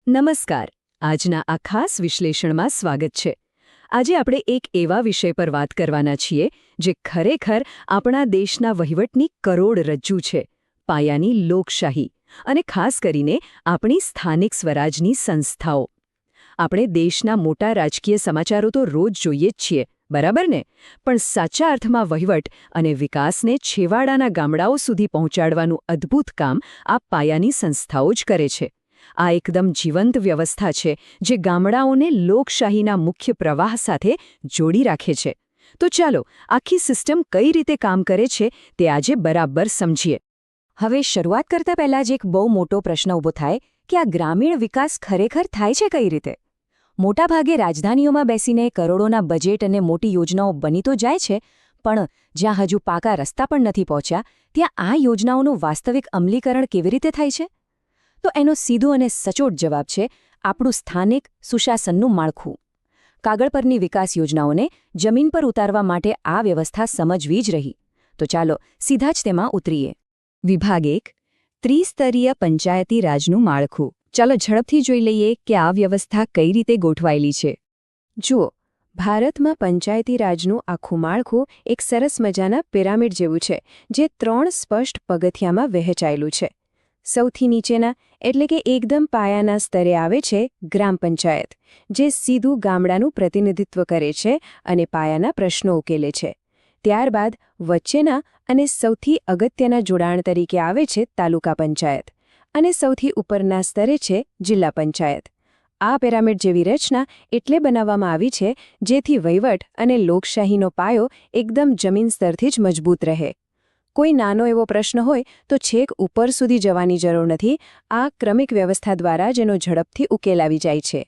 નમસ્કાર. આજના આ ખાસ વિશ્લેષણમાં સ્વાગત છે. આજે આપણે એક એવા વિષય પર વાત કરવાના છીએ જે ખરેખર આપણા દેશના વહીવટની કરોડરજ્જુ છે, પાયાની લોકશાહી અને ખાસ કરીને આપણી સ્થાનિક સ્વરાજની સંસ્થાઓ. આપણે દેશના મોટા રાજકીય સમાચારો તો રોજ જોઈએ જ છીએ, બરાબર ને? પણ સાચા અર્થમાં વહીવટ અને વિકાસને છેવાડાના ગામડાઓ સુધી પહોંચાડવાનું અદ્ભુત કામ આ પાયાની સંસ્થાઓ જ કરે છે. આ એકદમ જીવંત વ્યવસ્થા છે જે ગામડાઓને લોકશાહીના મુખ્ય પ્રવાહ સાથે જોડી રાખે છે. તો ચાલો આખી સિસ્ટમ કઈ રીતે કામ કરે છે તે આજે બરાબર સમજીએ. હવે શરૂઆત કરતા પહેલા જ એક બહુ મોટો પ્રશ્ન ઊભો થાય કે આ ગ્રામીણ વિકાસ ખરેખર થાય છે કઈ રીતે? મોટાભાગે રાજધાનીઓમાં બેસીને કરોડોના બજેટ અને મોટી યોજનાઓ બની તો જાય છે, પણ જ્યાં હજુ પાકા રસ્તા પણ નથી પહોંચ્યા ત્યાં આ યોજનાઓનું વાસ્તવિક અમલીકરણ કેવી રીતે થાય છે? તો એનો સીધો અને સચોટ જવાબ છે આપણું સ્થાનિક સુશાસનનું માળખું. કાગળ પરની વિકાસ યોજનાઓને જમીન પર ઉતારવા માટે આ વ્યવસ્થા સમજવી જ રહી. તો ચાલો સીધા જ તેમાં ઉતરીએ. વિભાગ 1, ત્રિસ્તરીય પંચાયતી રાજનું માળખું. ચાલો ઝડપથી જોઈ લઈએ કે આ વ્યવસ્થા કઈ રીતે ગોઠવાયેલી છે. જુઓ, ભારતમાં પંચાયતી રાજનું આખું માળખું એક સરસ મજાના પિરામિડ જેવું છે, જે 3 સ્પષ્ટ પગથિયામાં વહેંચાયેલું છે. સૌથી નીચેના એટલે કે એકદમ પાયાના સ્તરે આવે છે ગ્રામ પંચાયત, જે સીધું ગામડાનું પ્રતિનિધિત્વ કરે છે અને પાયાના પ્રશ્નો ઉકેલે છે. ત્યારબાદ વચ્ચેના અને સૌથી અગત્યના જોડાણ તરીકે આવે છે તાલુકા પંચાયત, અને સૌથી ઉપરના સ્તરે છે જિલ્લા પંચાયત. આ પિરામિડ જેવી રચના એટલે બનાવવામાં આવી છે જેથી વહીવટ અને લોકશાહીનો પાયો એકદમ જમીન સ્તરથી જ મજબૂત રહે. કોઈ નાનો એવો પ્રશ્ન હોય તો છેક ઉપર સુધી જવાની જરૂર નથી. આ ક્રમિક વ્યવસ્થા દ્વારા જ એનો ઝડપથી ઉકેલ આવી જાય છે.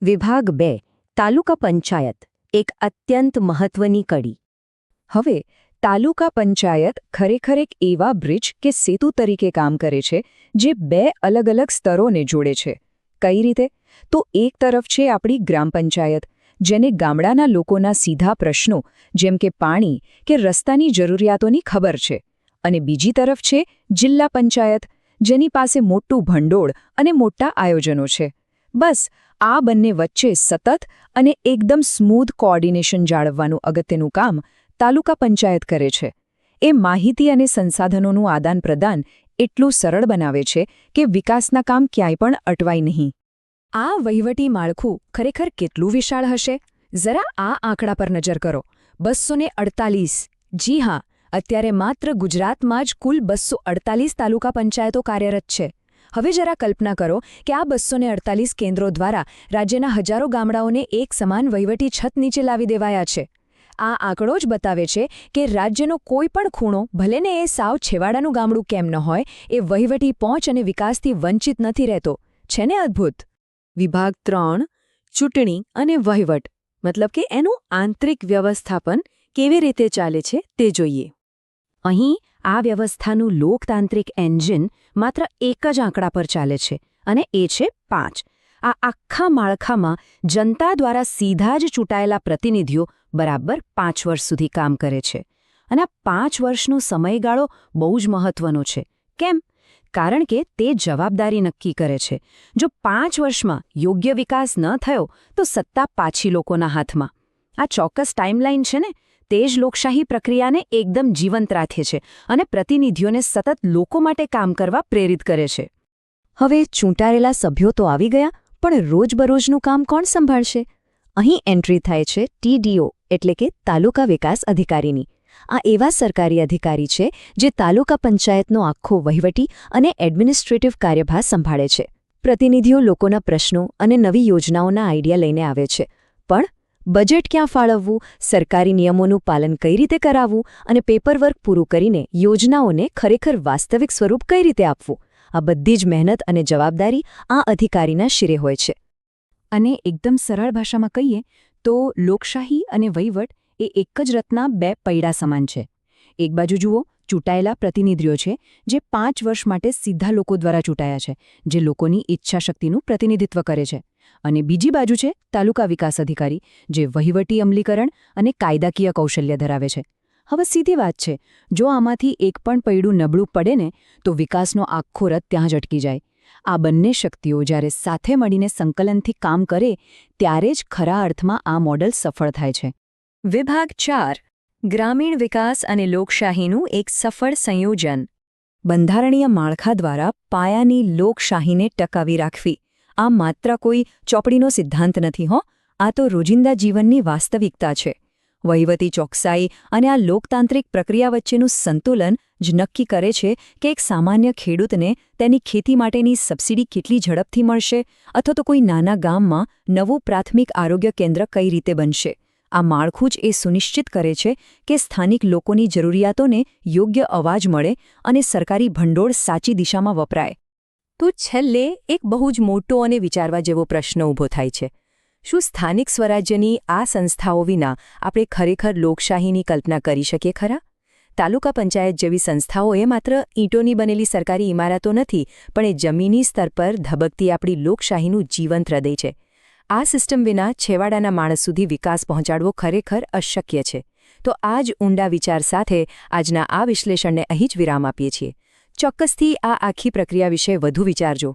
વિભાગ 2, તાલુકા પંચાયત, એક અત્યંત મહત્વની કડી. હવે તાલુકા પંચાયત ખરેખર એક એવા બ્રિજ કે સેતુ તરીકે કામ કરે છે જે 2 અલગ અલગ સ્તરોને જોડે છે. કઈ રીતે? તો એક તરફ છે આપણી ગ્રામ પંચાયત, જેને ગામડાના લોકોના સીધા પ્રશ્નો જેમ કે પાણી કે રસ્તાની જરૂરિયાતોની ખબર છે, અને બીજી તરફ છે જિલ્લા પંચાયત, જેની પાસે મોટું ભંડોળ અને મોટા આયોજનો છે. બસ આ બંને વચ્ચે સતત અને એકદમ સ્મૂધ કોઓર્ડિનેશન જાળવવાનું અગત્યનું કામ તાલુકા પંચાયત કરે છે. એ માહિતી અને સંસાધનોનું આદાન-પ્રદાન એટલું સરળ બનાવે છે કે વિકાસના કામ ક્યાંય પણ અટવાય નહીં. આ વહીવટી માળખું ખરેખર કેટલું વિશાળ હશે? જરા આ આંકડા પર નજર કરો. 248. જી હા, અત્યારે માત્ર ગુજરાતમાં જ કુલ 248 તાલુકા પંચાયતો કાર્યરત છે. હવે જરા કલ્પના કરો કે આ 248 કેન્દ્રો દ્વારા રાજ્યના હજારો ગામડાઓને એક સમાન વહીવટી છત નીચે લાવી દેવાયા છે. આ આંકડો જ બતાવે છે કે રાજ્યનો કોઈ પણ ખૂણો, ભલે ને એ સાવ છેવાડાનું ગામડું કેમ ન હોય, એ વહીવટી પહોંચ અને વિકાસથી વંચિત નથી રહેતો. છે ને અદ્ભુત? વિભાગ 3, ચૂંટણી અને વહીવટ, મતલબ કે એનું આંતરિક વ્યવસ્થાપન કેવી રીતે ચાલે છે તે જોઈએ. અહીં આ વ્યવસ્થાનું લોકતાંત્રિક એન્જિન માત્ર એક જ આંકડા પર ચાલે છે, અને એ છે 5. આ આખા માળખામાં જનતા દ્વારા સીધા જ ચૂંટાયેલા પ્રતિનિધિઓ બરાબર 5 વર્ષ સુધી કામ કરે છે. અને આ 5 વર્ષનો સમયગાળો બહુ જ મહત્વનો છે. કેમ? કારણ કે તે જવાબદારી નક્કી કરે છે. જો 5 વર્ષમાં યોગ્ય વિકાસ ન થયો તો સત્તા પાછી લોકોના હાથમાં. આ ચોક્કસ ટાઈમલાઈન છે ને, તે જ લોકશાહી પ્રક્રિયાને એકદમ જીવંત રાખે છે અને પ્રતિનિધિઓને સતત લોકો માટે કામ કરવા પ્રેરિત કરે છે. હવે ચૂંટાયેલા સભ્યો તો આવી ગયા, પણ રોજબરોજનું કામ કોણ સંભાળશે? અહીં એન્ટ્રી થાય છે TDO એટલે કે તાલુકા વિકાસ અધિકારીની. આ એવા સરકારી અધિકારી છે જે તાલુકા પંચાયતનો આખો વહીવટી અને એડમિનિસ્ટ્રેટિવ કાર્યભાર સંભાળે છે. પ્રતિનિધિઓ લોકોના પ્રશ્નો અને નવી યોજનાઓના આઈડિયા લઈને આવે છે, પણ બજેટ ક્યાં ફાળવવું, સરકારી નિયમોનું પાલન કઈ રીતે કરાવવું અને પેપરવર્ક પૂરું કરીને યોજનાઓને ખરેખર વાસ્તવિક સ્વરૂપ કઈ રીતે આપવું, આ બધી જ મહેનત અને જવાબદારી આ અધિકારીના શિરે હોય છે. અને એકદમ સરળ ભાષામાં કહીએ તો લોકશાહી અને વહીવટ એ એક જ રથના 2 પૈડા સમાન છે. એક બાજુ જુઓ, ચૂંટાયેલા પ્રતિનિધિઓ છે જે 5 વર્ષ માટે સીધા લોકો દ્વારા ચૂંટાયા છે, જે લોકોની ઈચ્છાશક્તિનું પ્રતિનિધિત્વ કરે છે. અને બીજી બાજુ છે તાલુકા વિકાસ અધિકારી, જે વહીવટી અમલીકરણ અને કાયદાકીય કૌશલ્ય ધરાવે છે. હવે સીધી વાત છે, જો આમાંથી એક પણ પૈડું નબળું પડે ને તો વિકાસનો આખો રથ ત્યાં જ અટકી જાય. આ બંને શક્તિઓ જ્યારે સાથે મળીને સંકલનથી કામ કરે ત્યારે જ ખરા અર્થમાં આ મોડલ સફળ થાય છે. વિભાગ 4 ગ્રામીણ વિકાસ અને લોકશાહીનું એક સફળ સંયોજન. બંધારણીય માળખા દ્વારા પાયાની લોકશાહીને ટકાવી રાખવી. આ માત્ર કોઈ ચોપડીનો સિદ્ધાંત નથી આ તો રોજિંદા જીવનની વાસ્તવિકતા છે. વહીવટી ચોકસાઈ અને આ લોકતાંત્રિક પ્રક્રિયા વચ્ચેનું સંતુલન જ નક્કી કરે છે કે એક સામાન્ય ખેડૂતને તેની ખેતી માટેની સબસિડી કેટલી ઝડપથી મળશે અથવા તો કોઈ નાના ગામમાં નવું પ્રાથમિક આરોગ્ય કેન્દ્ર કઈ રીતે બનશે. આ માળખું જ એ સુનિશ્ચિત કરે છે કે સ્થાનિક લોકોની જરૂરિયાતોને યોગ્ય અવાજ મળે અને સરકારી ભંડોળ સાચી દિશામાં વપરાય. તો છેલ્લે એક બહુ જ મોટો અને વિચારવા જેવો પ્રશ્ન ઊભો થાય છે. શું સ્થાનિક સ્વરાજ્યની આ સંસ્થાઓ વિના આપણે ખરેખર લોકશાહીની કલ્પના કરી શકીએ ખરા? તાલુકા પંચાયત જેવી સંસ્થાઓ એ માત્ર ઈંટોની બનેલી સરકારી ઇમારતો નથી, પણ એ જમીની સ્તર પર ધબકતી આપણી લોકશાહીનું જીવંત હૃદય છે. આ સિસ્ટમ વિના છેવાડાના માણસ સુધી વિકાસ પહોંચાડવો ખરેખર અશક્ય છે. તો આ જ ઊંડા વિચાર સાથે આજના આ વિશ્લેષણને અહીં જ વિરામ આપીએ છીએ. ચોક્કસથી આ આખી પ્રક્રિયા વિશે વધુ વિચારજો.